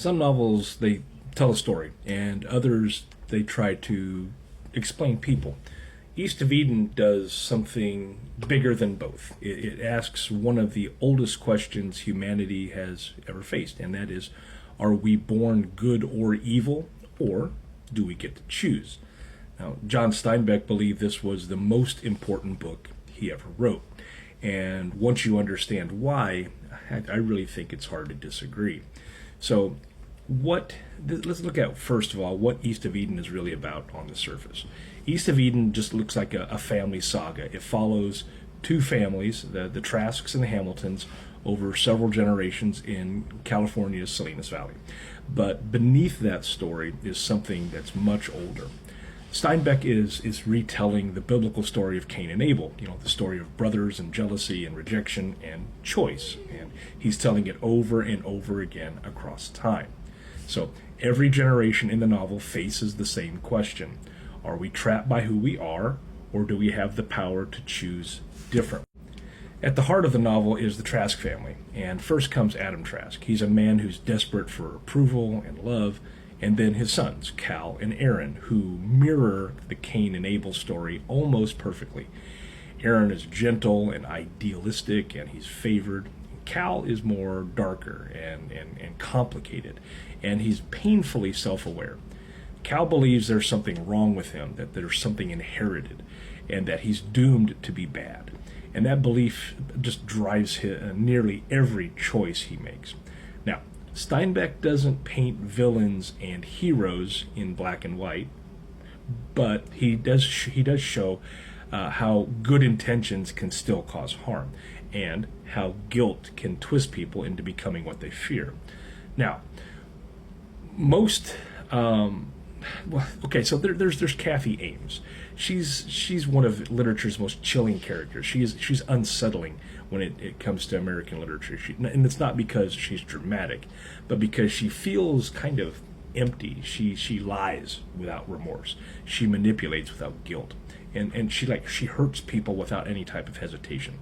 Some novels, they tell a story, and others, they try to explain people. East of Eden does something bigger than both. It asks one of the oldest questions humanity has ever faced, and that is, are we born good or evil, or do we get to choose? Now, John Steinbeck believed this was the most important book he ever wrote. And once you understand why, I really think it's hard to disagree. So, let's look at, first of all, what East of Eden is really about on the surface. East of Eden just looks like a family saga. It follows two families, the Trasks and the Hamiltons, over several generations in California's Salinas Valley. But beneath that story is something that's much older. Steinbeck is retelling the biblical story of Cain and Abel, the story of brothers and jealousy and rejection and choice. And he's telling it over and over again across time. So every generation in the novel faces the same question. Are we trapped by who we are, or do we have the power to choose differently? At the heart of the novel is the Trask family, and first comes Adam Trask. He's a man who's desperate for approval and love, and then his sons, Cal and Aaron, who mirror the Cain and Abel story almost perfectly. Aaron is gentle and idealistic, and he's favored. Cal is more darker and complicated, and he's painfully self-aware. Cal believes there's something wrong with him, that there's something inherited, and that he's doomed to be bad. And that belief just drives nearly every choice he makes. Now, Steinbeck doesn't paint villains and heroes in black and white, but he does show how good intentions can still cause harm, and how guilt can twist people into becoming what they fear. Now, most so there's Kathy Ames. She's one of literature's most chilling characters. She's unsettling when it comes to American literature. And it's not because she's dramatic, but because she feels kind of empty. She lies without remorse. She manipulates without guilt. And she hurts people without any type of hesitation.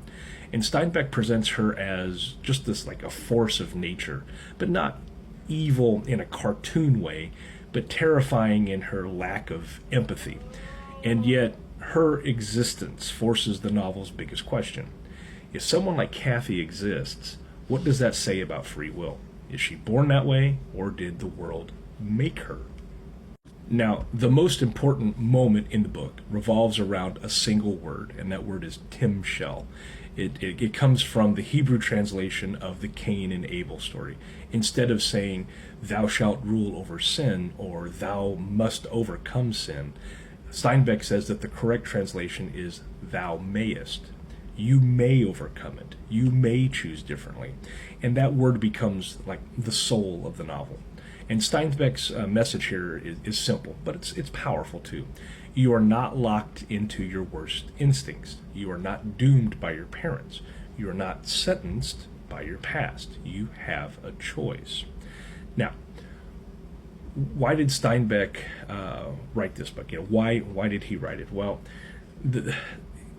And Steinbeck presents her as just this like a force of nature, but not evil in a cartoon way, but terrifying in her lack of empathy. And yet, her existence forces the novel's biggest question. If someone like Kathy exists, what does that say about free will? Is she born that way, or did the world make her? Now, the most important moment in the book revolves around a single word, and that word is Timshel. It comes from the Hebrew translation of the Cain and Abel story. Instead of saying, thou shalt rule over sin, or thou must overcome sin, Steinbeck says that the correct translation is, thou mayest. You may overcome it. You may choose differently. And that word becomes like the soul of the novel. And Steinbeck's message here is simple, but it's powerful too. You are not locked into your worst instincts. You are not doomed by your parents. You are not sentenced by your past. You have a choice. Now, why did Steinbeck write this book? Why did he write it? Well,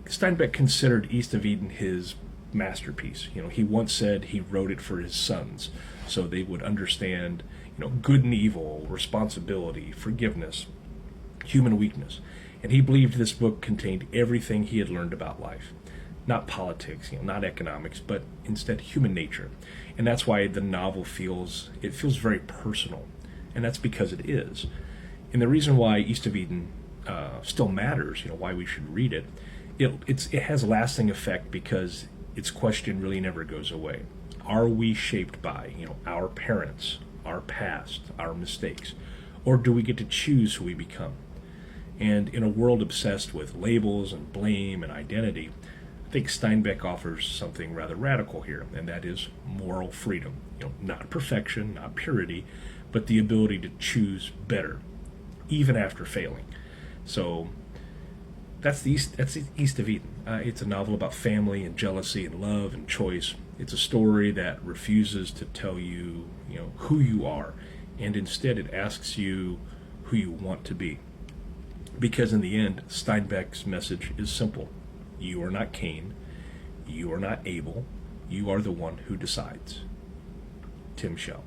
Steinbeck considered East of Eden his masterpiece. He once said he wrote it for his sons, so they would understand, good and evil, responsibility, forgiveness, human weakness. And he believed this book contained everything he had learned about life. Not politics, not economics, but instead human nature. And that's why the novel feels very personal. And that's because it is. And the reason why East of Eden still matters, why we should read it, it has lasting effect because its question really never goes away. Are we shaped by, our parents, our past, our mistakes? Or do we get to choose who we become? And in a world obsessed with labels and blame and identity, I think Steinbeck offers something rather radical here, and that is moral freedom. Not perfection, not purity, but the ability to choose better, even after failing. So that's the East of Eden. It's a novel about family and jealousy and love and choice. It's a story that refuses to tell you, who you are, and instead it asks you who you want to be. Because in the end, Steinbeck's message is simple. You are not Cain. You are not Abel. You are the one who decides. Tim Shell.